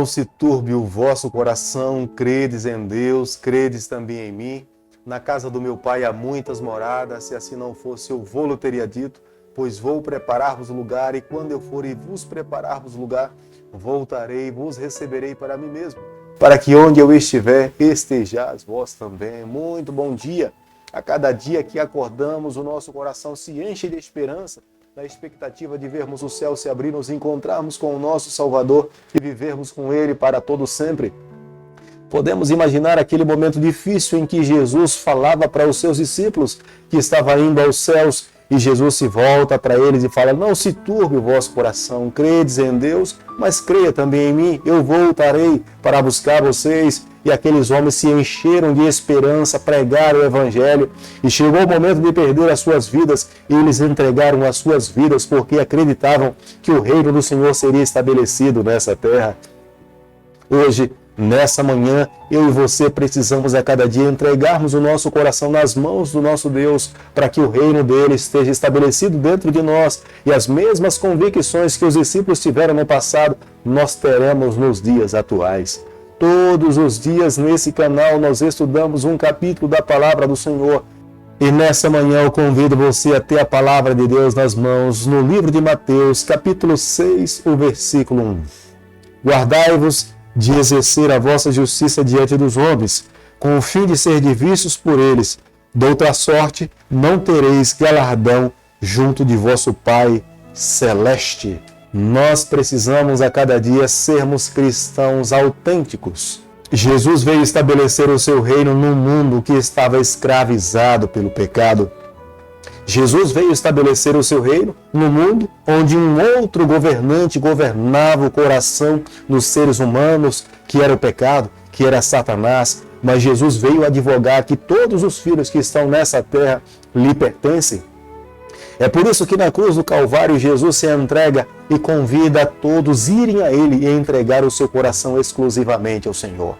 Não se turbe o vosso coração, credes em Deus, credes também em mim. Na casa do meu Pai há muitas moradas, se assim não fosse eu vou-lo teria dito, pois vou preparar-vos lugar, e quando eu for e vos preparar-vos lugar, voltarei e vos receberei para mim mesmo, para que onde eu estiver, estejais vós também. Muito bom dia! A cada dia que acordamos, o nosso coração se enche de esperança, na expectativa de vermos o céu se abrir, nos encontrarmos com o nosso Salvador e vivermos com Ele para todo sempre. Podemos imaginar aquele momento difícil em que Jesus falava para os seus discípulos que estava indo aos céus, e Jesus se volta para eles e fala: não se turbe o vosso coração, credes em Deus, mas creia também em mim, eu voltarei para buscar vocês. E aqueles homens se encheram de esperança, pregaram o Evangelho, e chegou o momento de perder as suas vidas, e eles entregaram as suas vidas porque acreditavam que o reino do Senhor seria estabelecido nessa terra. Hoje, nessa manhã, eu e você precisamos a cada dia entregarmos o nosso coração nas mãos do nosso Deus, para que o reino dele esteja estabelecido dentro de nós, e as mesmas convicções que os discípulos tiveram no passado, nós teremos nos dias atuais. Todos os dias nesse canal nós estudamos um capítulo da palavra do Senhor. E nessa manhã eu convido você a ter a palavra de Deus nas mãos, no livro de Mateus, capítulo 6, o versículo 1. Guardai-vos de exercer a vossa justiça diante dos homens, com o fim de ser vistos por eles. De outra sorte, não tereis galardão junto de vosso Pai celeste. Nós precisamos a cada dia sermos cristãos autênticos. Jesus veio estabelecer o seu reino num mundo que estava escravizado pelo pecado. Jesus veio estabelecer o seu reino no mundo onde um outro governante governava o coração dos seres humanos, que era o pecado, que era Satanás. Mas Jesus veio advogar que todos os filhos que estão nessa terra lhe pertencem. É por isso que na cruz do Calvário Jesus se entrega e convida a todos irem a Ele e entregar o seu coração exclusivamente ao Senhor.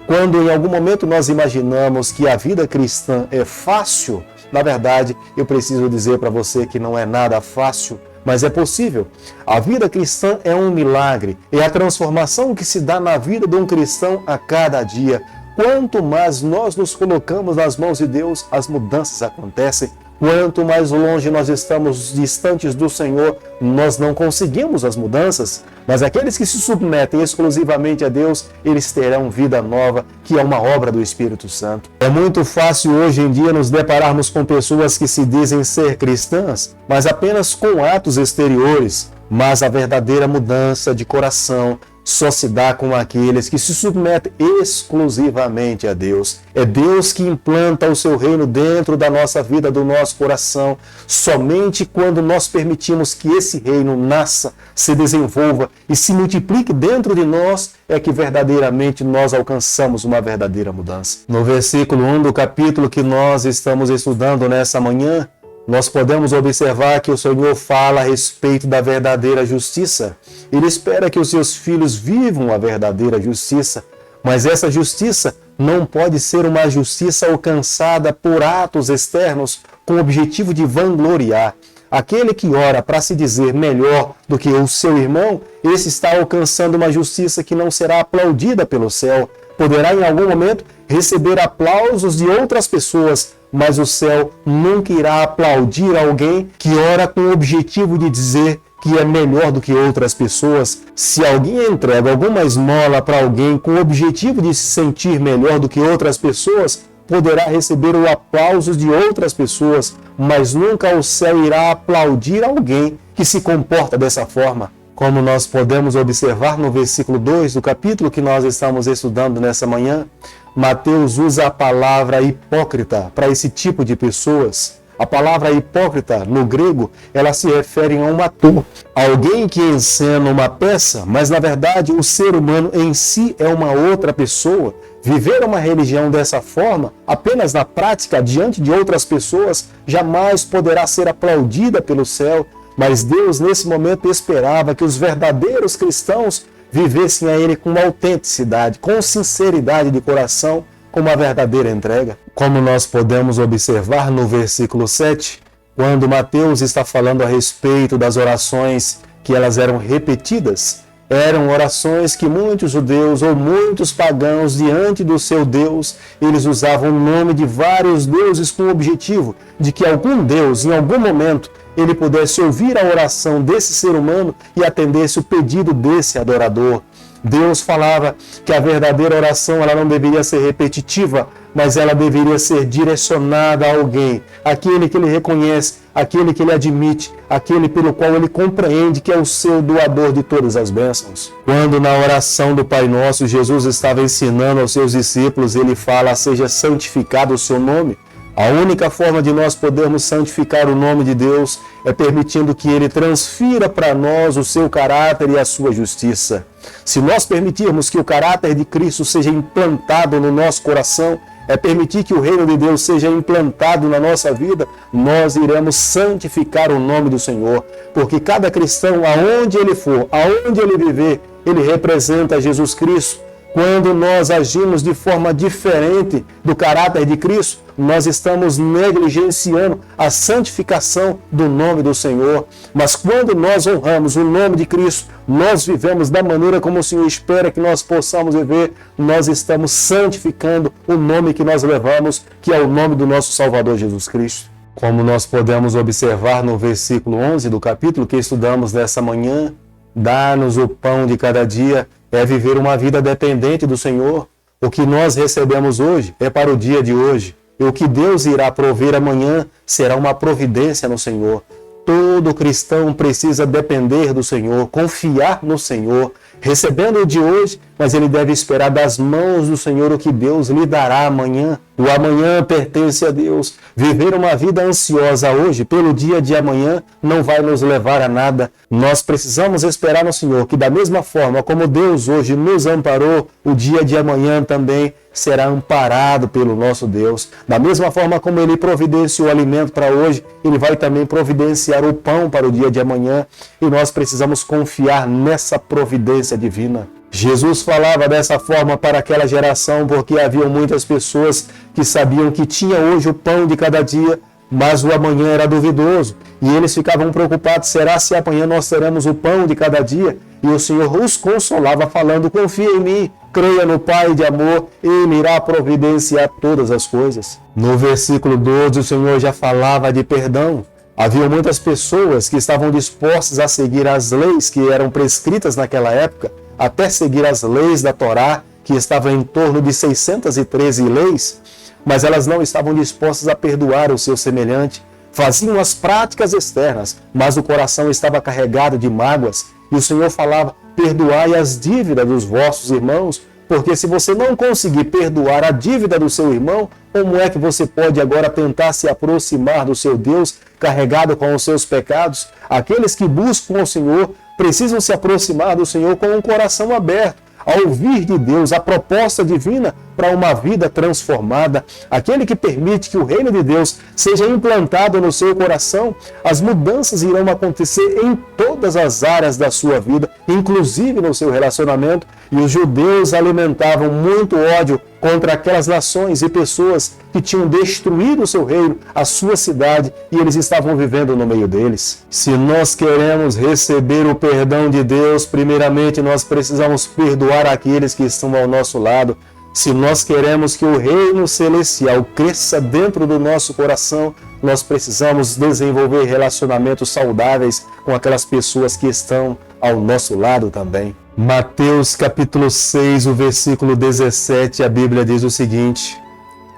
Quando em algum momento nós imaginamos que a vida cristã é fácil, na verdade, eu preciso dizer para você que não é nada fácil, mas é possível. A vida cristã é um milagre, é a transformação que se dá na vida de um cristão a cada dia. Quanto mais nós nos colocamos nas mãos de Deus, as mudanças acontecem. Quanto mais longe nós estamos distantes do Senhor, nós não conseguimos as mudanças. Mas aqueles que se submetem exclusivamente a Deus, eles terão vida nova, que é uma obra do Espírito Santo. É muito fácil hoje em dia nos depararmos com pessoas que se dizem ser cristãs, mas apenas com atos exteriores. Mas a verdadeira mudança de coração só se dá com aqueles que se submetem exclusivamente a Deus. É Deus que implanta o seu reino dentro da nossa vida, do nosso coração. Somente quando nós permitimos que esse reino nasça, se desenvolva e se multiplique dentro de nós, é que verdadeiramente nós alcançamos uma verdadeira mudança. No versículo 1 do capítulo que nós estamos estudando nessa manhã, nós podemos observar que o Senhor fala a respeito da verdadeira justiça. Ele espera que os seus filhos vivam a verdadeira justiça, mas essa justiça não pode ser uma justiça alcançada por atos externos com o objetivo de vangloriar. Aquele que ora para se dizer melhor do que o seu irmão, esse está alcançando uma justiça que não será aplaudida pelo céu. Poderá em algum momento receber aplausos de outras pessoas, mas o céu nunca irá aplaudir alguém que ora com o objetivo de dizer que é melhor do que outras pessoas. Se alguém entrega alguma esmola para alguém com o objetivo de se sentir melhor do que outras pessoas, poderá receber o aplauso de outras pessoas, mas nunca o céu irá aplaudir alguém que se comporta dessa forma. Como nós podemos observar no versículo 2 do capítulo que nós estamos estudando nessa manhã, Mateus usa a palavra hipócrita para esse tipo de pessoas. A palavra hipócrita, no grego, ela se refere a um ator, alguém que encena uma peça, mas na verdade o ser humano em si é uma outra pessoa. Viver uma religião dessa forma, apenas na prática, diante de outras pessoas, jamais poderá ser aplaudida pelo céu. Mas Deus, nesse momento, esperava que os verdadeiros cristãos vivessem a Ele com autenticidade, com sinceridade de coração, com uma verdadeira entrega. Como nós podemos observar no versículo 7, quando Mateus está falando a respeito das orações que elas eram repetidas, Eram orações que muitos judeus ou muitos pagãos, diante do seu Deus, eles usavam o nome de vários deuses com o objetivo de que algum Deus, em algum momento, ele pudesse ouvir a oração desse ser humano e atendesse o pedido desse adorador. Deus falava que a verdadeira oração ela não deveria ser repetitiva, mas ela deveria ser direcionada a alguém, aquele que ele reconhece, aquele que ele admite, aquele pelo qual ele compreende que é o seu doador de todas as bênçãos. Quando na oração do Pai Nosso, Jesus estava ensinando aos seus discípulos, ele fala, seja santificado o seu nome. A única forma de nós podermos santificar o nome de Deus é permitindo que Ele transfira para nós o seu caráter e a sua justiça. Se nós permitirmos que o caráter de Cristo seja implantado no nosso coração, é permitir que o reino de Deus seja implantado na nossa vida, nós iremos santificar o nome do Senhor. Porque cada cristão, aonde ele for, aonde ele viver, ele representa Jesus Cristo. Quando nós agimos de forma diferente do caráter de Cristo, nós estamos negligenciando a santificação do nome do Senhor. Mas quando nós honramos o nome de Cristo, nós vivemos da maneira como o Senhor espera que nós possamos viver, nós estamos santificando o nome que nós levamos, que é o nome do nosso Salvador Jesus Cristo. Como nós podemos observar no versículo 11 do capítulo que estudamos nessa manhã, dá-nos o pão de cada dia, é viver uma vida dependente do Senhor. O que nós recebemos hoje é para o dia de hoje. E o que Deus irá prover amanhã será uma providência no Senhor. Todo cristão precisa depender do Senhor, confiar no Senhor, recebendo o de hoje, mas ele deve esperar das mãos do Senhor o que Deus lhe dará amanhã. O amanhã pertence a Deus. Viver uma vida ansiosa hoje, pelo dia de amanhã, não vai nos levar a nada. Nós precisamos esperar no Senhor, que da mesma forma como Deus hoje nos amparou, o dia de amanhã também será amparado pelo nosso Deus. Da mesma forma como Ele providenciou o alimento para hoje, Ele vai também providenciar o pão para o dia de amanhã. E nós precisamos confiar nessa providência divina. Jesus falava dessa forma para aquela geração porque havia muitas pessoas que sabiam que tinha hoje o pão de cada dia, mas o amanhã era duvidoso. E eles ficavam preocupados, será se amanhã nós teremos o pão de cada dia? E o Senhor os consolava falando, confia em mim, creia no Pai de amor, Ele irá providenciar todas as coisas. No versículo 12 o Senhor já falava de perdão. Havia muitas pessoas que estavam dispostas a seguir as leis que eram prescritas naquela época, até seguir as leis da Torá, que estavam em torno de 613 leis, mas elas não estavam dispostas a perdoar o seu semelhante. Faziam as práticas externas, mas o coração estava carregado de mágoas. E o Senhor falava, perdoai as dívidas dos vossos irmãos, porque se você não conseguir perdoar a dívida do seu irmão, como é que você pode agora tentar se aproximar do seu Deus carregado com os seus pecados? Aqueles que buscam o Senhor precisam se aproximar do Senhor com um coração aberto, a ouvir de Deus a proposta divina para uma vida transformada. Aquele que permite que o reino de Deus seja implantado no seu coração, as mudanças irão acontecer em todas as áreas da sua vida, inclusive no seu relacionamento. E os judeus alimentavam muito ódio contra aquelas nações e pessoas que tinham destruído o seu reino, a sua cidade, e eles estavam vivendo no meio deles. Se nós queremos receber o perdão de Deus, primeiramente nós precisamos perdoar aqueles que estão ao nosso lado. Se nós queremos que o reino celestial cresça dentro do nosso coração, nós precisamos desenvolver relacionamentos saudáveis com aquelas pessoas que estão ao nosso lado também. Mateus capítulo 6, o versículo 17, a Bíblia diz o seguinte: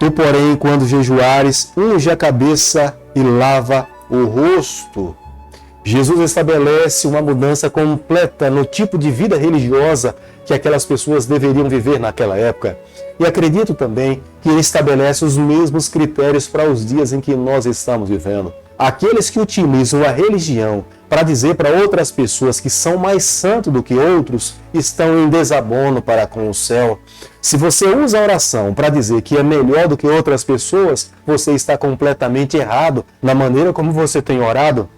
Tu, porém, quando jejuares, unge a cabeça e lava o rosto. Jesus estabelece uma mudança completa no tipo de vida religiosa que aquelas pessoas deveriam viver naquela época. E acredito também que ele estabelece os mesmos critérios para os dias em que nós estamos vivendo. Aqueles que utilizam a religião para dizer para outras pessoas que são mais santos do que outros, estão em desabono para com o céu. Se você usa a oração para dizer que é melhor do que outras pessoas, você está completamente errado na maneira como você tem orado.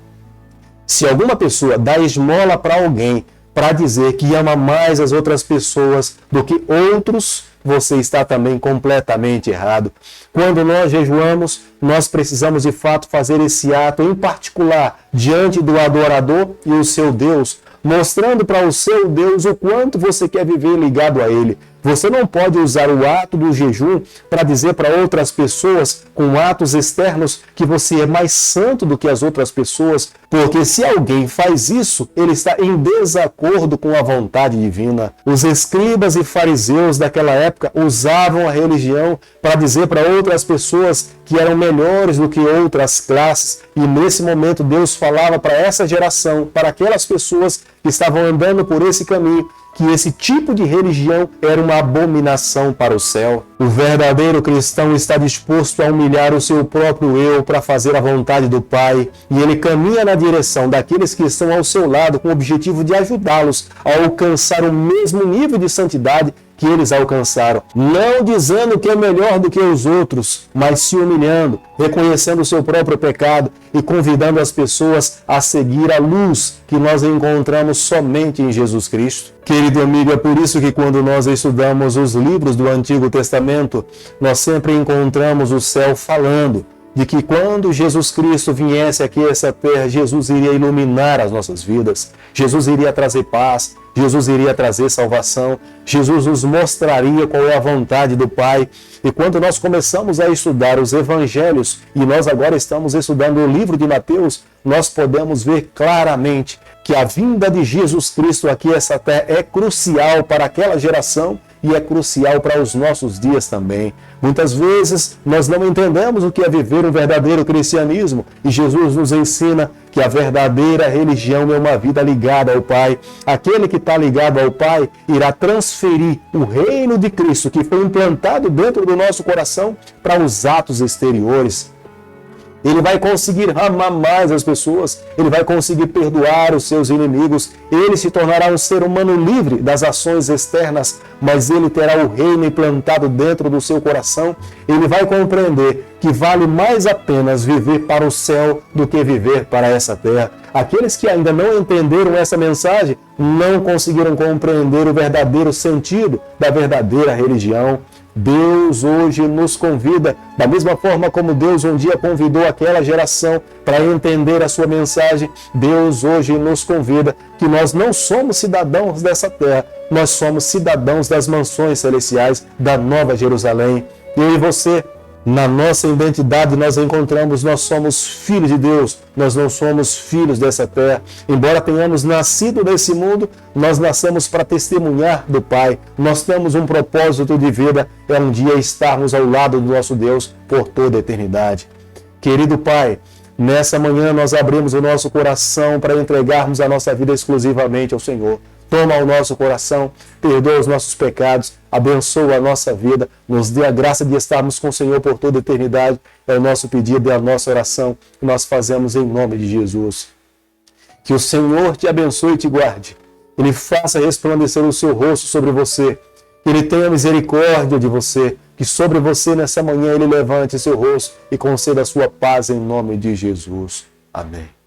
Se alguma pessoa dá esmola para alguém para dizer que ama mais as outras pessoas do que outros, você está também completamente errado. Quando nós jejuamos, nós precisamos de fato fazer esse ato em particular diante do adorador e o seu Deus. mostrando para o seu Deus o quanto você quer viver ligado a Ele. Você não pode usar o ato do jejum para dizer para outras pessoas, com atos externos, que você é mais santo do que as outras pessoas, porque se alguém faz isso, ele está em desacordo com a vontade divina. Os escribas e fariseus daquela época usavam a religião para dizer para outras pessoas que eram melhores do que outras classes, e nesse momento Deus falava para essa geração, para aquelas pessoas que estavam andando por esse caminho, que esse tipo de religião era uma abominação para o céu. O verdadeiro cristão está disposto a humilhar o seu próprio eu para fazer a vontade do Pai, e ele caminha na direção daqueles que estão ao seu lado com o objetivo de ajudá-los a alcançar o mesmo nível de santidade que eles alcançaram, não dizendo que é melhor do que os outros, mas se humilhando, reconhecendo o seu próprio pecado e convidando as pessoas a seguir a luz que nós encontramos somente em Jesus Cristo. Querido amigo, é por isso que quando nós estudamos os livros do Antigo Testamento, nós sempre encontramos o céu falando de que quando Jesus Cristo viesse aqui a essa terra, Jesus iria iluminar as nossas vidas, Jesus iria trazer paz, Jesus iria trazer salvação, Jesus nos mostraria qual é a vontade do Pai. E quando nós começamos a estudar os evangelhos, e nós agora estamos estudando o livro de Mateus, nós podemos ver claramente que a vinda de Jesus Cristo aqui a essa terra é crucial para aquela geração e é crucial para os nossos dias também. Muitas vezes nós não entendemos o que é viver um verdadeiro cristianismo, e Jesus nos ensina que a verdadeira religião é uma vida ligada ao Pai. Aquele que está ligado ao Pai irá transferir o reino de Cristo que foi implantado dentro do nosso coração para os atos exteriores. Ele vai conseguir amar mais as pessoas, ele vai conseguir perdoar os seus inimigos, ele se tornará um ser humano livre das ações externas, mas ele terá o reino implantado dentro do seu coração. Ele vai compreender que vale mais a pena viver para o céu do que viver para essa terra. Aqueles que ainda não entenderam essa mensagem não conseguiram compreender o verdadeiro sentido da verdadeira religião. Deus hoje nos convida, da mesma forma como Deus um dia convidou aquela geração para entender a sua mensagem, Deus hoje nos convida que nós não somos cidadãos dessa terra, nós somos cidadãos das mansões celestiais, da Nova Jerusalém. Eu e você, na nossa identidade, nós encontramos, nós somos filhos de Deus, nós não somos filhos dessa terra. Embora tenhamos nascido nesse mundo, nós nascemos para testemunhar do Pai. Nós temos um propósito de vida, é um dia estarmos ao lado do nosso Deus por toda a eternidade. Querido Pai, nessa manhã nós abrimos o nosso coração para entregarmos a nossa vida exclusivamente ao Senhor. Toma o nosso coração, perdoa os nossos pecados, abençoa a nossa vida, nos dê a graça de estarmos com o Senhor por toda a eternidade. É o nosso pedido, é a nossa oração que nós fazemos em nome de Jesus. Que o Senhor te abençoe e te guarde. Ele faça resplandecer o seu rosto sobre você. Que Ele tenha misericórdia de você. Que sobre você nessa manhã Ele levante seu rosto e conceda a sua paz em nome de Jesus. Amém.